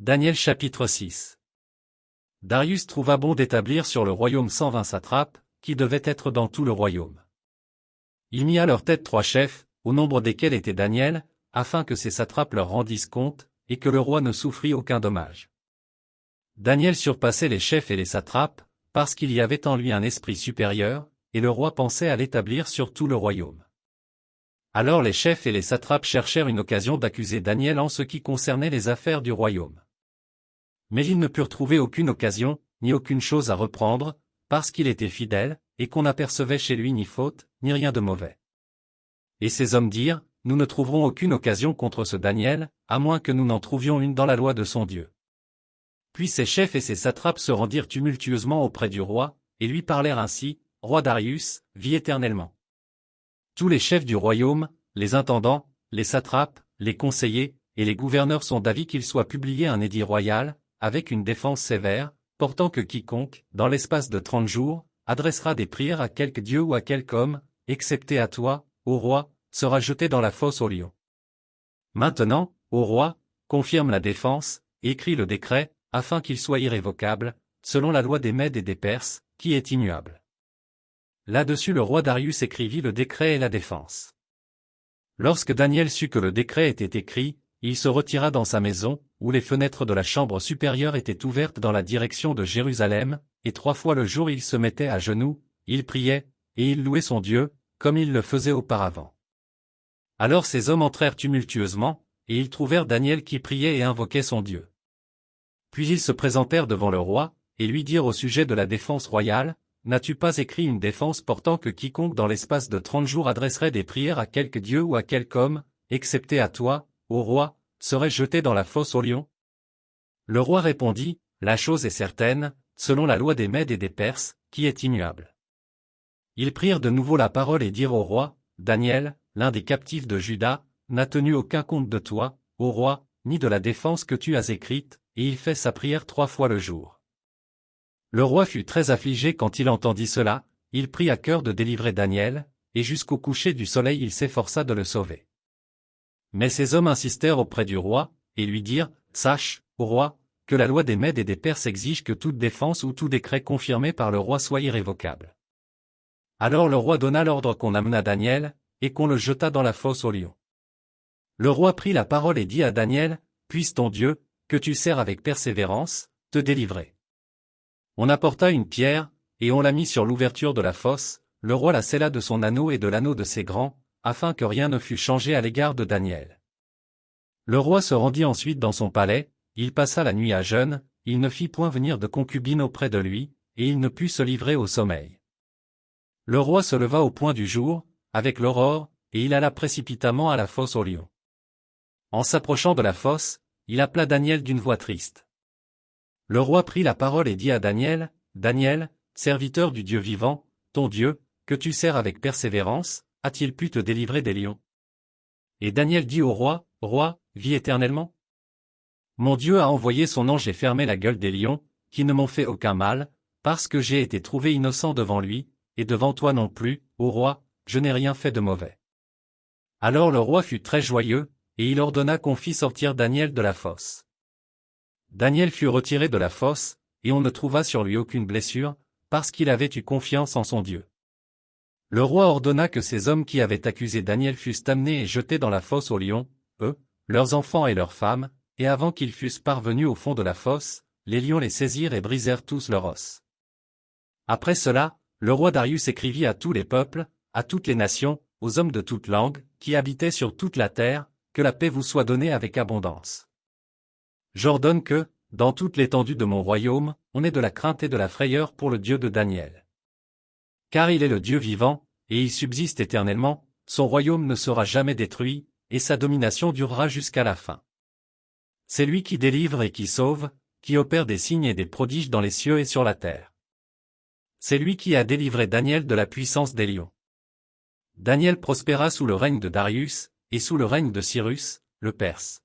Daniel chapitre 6. Darius trouva bon d'établir sur le royaume 120 satrapes, qui devaient être dans tout le royaume. Il mit à leur tête 3 chefs, au nombre desquels était Daniel, afin que ces satrapes leur rendissent compte, et que le roi ne souffrit aucun dommage. Daniel surpassait les chefs et les satrapes, parce qu'il y avait en lui un esprit supérieur, et le roi pensait à l'établir sur tout le royaume. Alors les chefs et les satrapes cherchèrent une occasion d'accuser Daniel en ce qui concernait les affaires du royaume. Mais ils ne purent trouver aucune occasion, ni aucune chose à reprendre, parce qu'il était fidèle, et qu'on n'apercevait chez lui ni faute, ni rien de mauvais. Et ces hommes dirent, nous ne trouverons aucune occasion contre ce Daniel, à moins que nous n'en trouvions une dans la loi de son Dieu. Puis ces chefs et ces satrapes se rendirent tumultueusement auprès du roi, et lui parlèrent ainsi, Roi Darius, vis éternellement. Tous les chefs du royaume, les intendants, les satrapes, les conseillers, et les gouverneurs sont d'avis qu'il soit publié un édit royal, avec une défense sévère, portant que quiconque, dans l'espace de 30 jours, adressera des prières à quelque dieu ou à quelque homme, excepté à toi, ô roi, sera jeté dans la fosse aux lions. Maintenant, ô roi, confirme la défense, et écris le décret, afin qu'il soit irrévocable, selon la loi des Mèdes et des Perses, qui est immuable. Là-dessus le roi Darius écrivit le décret et la défense. Lorsque Daniel sut que le décret était écrit, il se retira dans sa maison, où les fenêtres de la chambre supérieure étaient ouvertes dans la direction de Jérusalem, et 3 fois le jour il se mettait à genoux, il priait, et il louait son Dieu, comme il le faisait auparavant. Alors ces hommes entrèrent tumultueusement, et ils trouvèrent Daniel qui priait et invoquait son Dieu. Puis ils se présentèrent devant le roi, et lui dirent au sujet de la défense royale, n'as-tu pas écrit une défense portant que quiconque dans l'espace de 30 jours adresserait des prières à quelque dieu ou à quelque homme, excepté à toi, ô roi, serait jeté dans la fosse aux lions? Le roi répondit, la chose est certaine, selon la loi des Mèdes et des Perses, qui est immuable. Ils prirent de nouveau la parole et dirent au roi, Daniel, l'un des captifs de Juda, n'a tenu aucun compte de toi, ô roi, ni de la défense que tu as écrite, et il fait sa prière 3 fois le jour. Le roi fut très affligé quand il entendit cela, il prit à cœur de délivrer Daniel, et jusqu'au coucher du soleil il s'efforça de le sauver. Mais ces hommes insistèrent auprès du roi, et lui dirent, sache, ô roi, que la loi des Mèdes et des Perses exige que toute défense ou tout décret confirmé par le roi soit irrévocable. Alors le roi donna l'ordre qu'on amenât Daniel, et qu'on le jetât dans la fosse aux lions. Le roi prit la parole et dit à Daniel, puisse ton Dieu, que tu sers avec persévérance, te délivrer. On apporta une pierre, et on la mit sur l'ouverture de la fosse, le roi la scella de son anneau et de l'anneau de ses grands, afin que rien ne fût changé à l'égard de Daniel. Le roi se rendit ensuite dans son palais, il passa la nuit à jeûne, il ne fit point venir de concubine auprès de lui, et il ne put se livrer au sommeil. Le roi se leva au point du jour, avec l'aurore, et il alla précipitamment à la fosse aux lions. En s'approchant de la fosse, il appela Daniel d'une voix triste. Le roi prit la parole et dit à Daniel, Daniel, serviteur du Dieu vivant, ton Dieu, que tu sers avec persévérance, a-t-il pu te délivrer des lions? Et Daniel dit au roi, Roi, vis éternellement. Mon Dieu a envoyé son ange et fermé la gueule des lions, qui ne m'ont fait aucun mal, parce que j'ai été trouvé innocent devant lui, et devant toi non plus, ô roi, je n'ai rien fait de mauvais. Alors le roi fut très joyeux, et il ordonna qu'on fît sortir Daniel de la fosse. Daniel fut retiré de la fosse, et on ne trouva sur lui aucune blessure, parce qu'il avait eu confiance en son Dieu. Le roi ordonna que ces hommes qui avaient accusé Daniel fussent amenés et jetés dans la fosse aux lions, eux, leurs enfants et leurs femmes, et avant qu'ils fussent parvenus au fond de la fosse, les lions les saisirent et brisèrent tous leurs os. Après cela, le roi Darius écrivit à tous les peuples, à toutes les nations, aux hommes de toute langue, qui habitaient sur toute la terre, que la paix vous soit donnée avec abondance. J'ordonne que, dans toute l'étendue de mon royaume, on ait de la crainte et de la frayeur pour le Dieu de Daniel. Car il est le Dieu vivant, et il subsiste éternellement, son royaume ne sera jamais détruit, et sa domination durera jusqu'à la fin. C'est lui qui délivre et qui sauve, qui opère des signes et des prodiges dans les cieux et sur la terre. C'est lui qui a délivré Daniel de la puissance des lions. Daniel prospéra sous le règne de Darius, et sous le règne de Cyrus, le Perse.